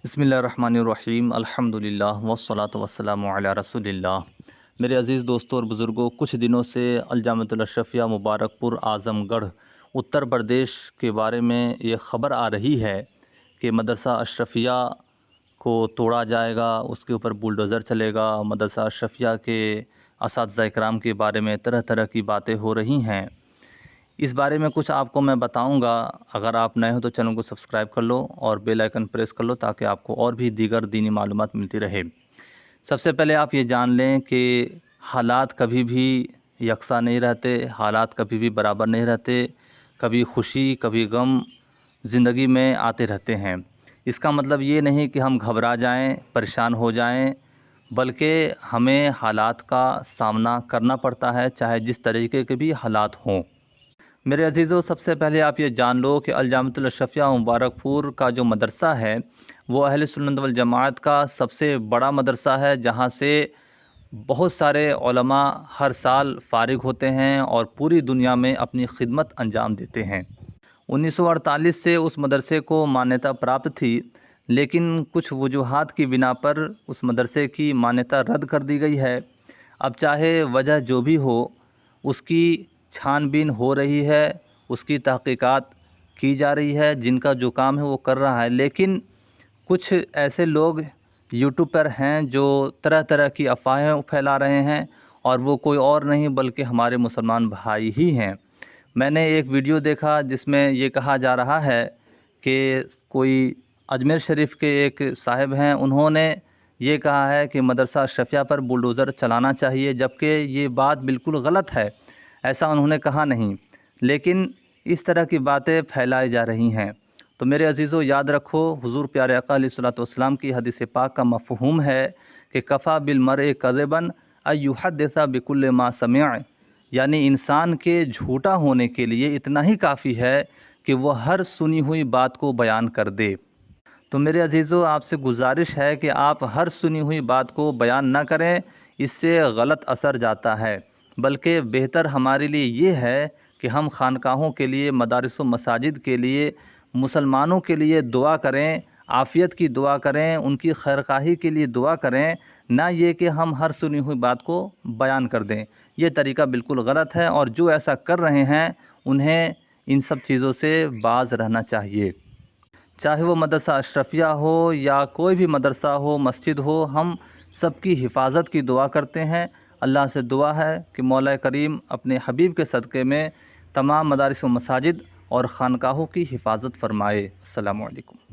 बिस्मिल्लाहिर्रहमानिर्रहीम अल्हम्दुलिल्लाह वस्सलातु वस्सलामु अला रसूलिल्लाह। मेरे अज़ीज़ दोस्तों और बुज़ुर्गों, कुछ दिनों से अल-जामिअतुल अशरफिया मुबारकपुर आज़मगढ़ उत्तर प्रदेश के बारे में ये ख़बर आ रही है कि मदरसा अशरफिया को तोड़ा जाएगा, उसके ऊपर बुलडोज़र चलेगा। मदरसा अशरफिया के असातिज़ा इकराम के बारे में तरह तरह की बातें हो रही हैं। इस बारे में कुछ आपको मैं बताऊंगा। अगर आप नए हो तो चैनल को सब्सक्राइब कर लो और बेल आइकन प्रेस कर लो ताकि आपको और भी दीगर दीनी मालूमात मिलती रहे। सबसे पहले आप ये जान लें कि हालात कभी भी यकसा नहीं रहते, हालात कभी भी बराबर नहीं रहते। कभी खुशी कभी गम ज़िंदगी में आते रहते हैं। इसका मतलब ये नहीं कि हम घबरा जाएं, परेशान हो जाएं, बल्कि हमें हालात का सामना करना पड़ता है, चाहे जिस तरीके के भी हालात हों। मेरे अज़ीज़ों, सबसे पहले आप ये जान लो कि अल-जामिअतुल अशरफिया मुबारकपुर का जो मदरसा है वो अहले सुन्नत वल जमाअत का सबसे बड़ा मदरसा है, जहाँ से बहुत सारे उलमा हर साल फ़ारिग होते हैं और पूरी दुनिया में अपनी खिदमत अंजाम देते हैं। 1948 से उस मदरसे को मान्यता प्राप्त थी, लेकिन कुछ वजूहात की बिना पर उस मदरसे की मान्यता रद्द कर दी गई है। अब चाहे वजह जो भी हो, उसकी छानबीन हो रही है, उसकी तहक़ीक़ात की जा रही है, जिनका जो काम है वो कर रहा है। लेकिन कुछ ऐसे लोग यूट्यूब पर हैं जो तरह तरह की अफवाहें फैला रहे हैं, और वो कोई और नहीं बल्कि हमारे मुसलमान भाई ही हैं। मैंने एक वीडियो देखा जिसमें ये कहा जा रहा है कि कोई अजमेर शरीफ के एक साहिब हैं, उन्होंने ये कहा है कि मदरसा अशरफिया पर बुलडोज़र चलाना चाहिए, जबकि ये बात बिल्कुल गलत है। ऐसा उन्होंने कहा नहीं, लेकिन इस तरह की बातें फैलाई जा रही हैं। तो मेरे अज़ीज़ों, याद रखो, हुज़ूर प्यारे आका अलैहिस्सलातु वस्सलाम की हदीस पाक का मफ़हूम है कि कफ़ा बिल मर्इ कज़िबन अन युहद्दिसा बिकुल्लि मा समिअ, यानी इंसान के झूठा होने के लिए इतना ही काफ़ी है कि वह हर सुनी हुई बात को बयान कर दे। तो मेरे अज़ीज़ों, आपसे गुजारिश है कि आप हर सुनी हुई बात को बयान ना करें, इससे गलत असर जाता है। बल्कि बेहतर हमारे लिए ये है कि हम खानकाहों के लिए, मदारिस व मसाजिद के लिए, मुसलमानों के लिए दुआ करें, आफ़ियत की दुआ करें, उनकी खैरखाही के लिए दुआ करें, ना ये कि हम हर सुनी हुई बात को बयान कर दें। ये तरीका बिल्कुल गलत है, और जो ऐसा कर रहे हैं उन्हें इन सब चीज़ों से बाज़ रहना चाहिए। चाहे वो मदरसा अशरफिया हो या कोई भी मदरसा हो, मस्जिद हो, हम सबकी हिफाजत की दुआ करते हैं। अल्लाह से दुआ है कि मौला करीम अपने हबीब के सदक़े में तमाम मदारिस व मसाजिद और ख़ानकाहों की हिफाजत फ़रमाए। अस्सलामु अलैकुम।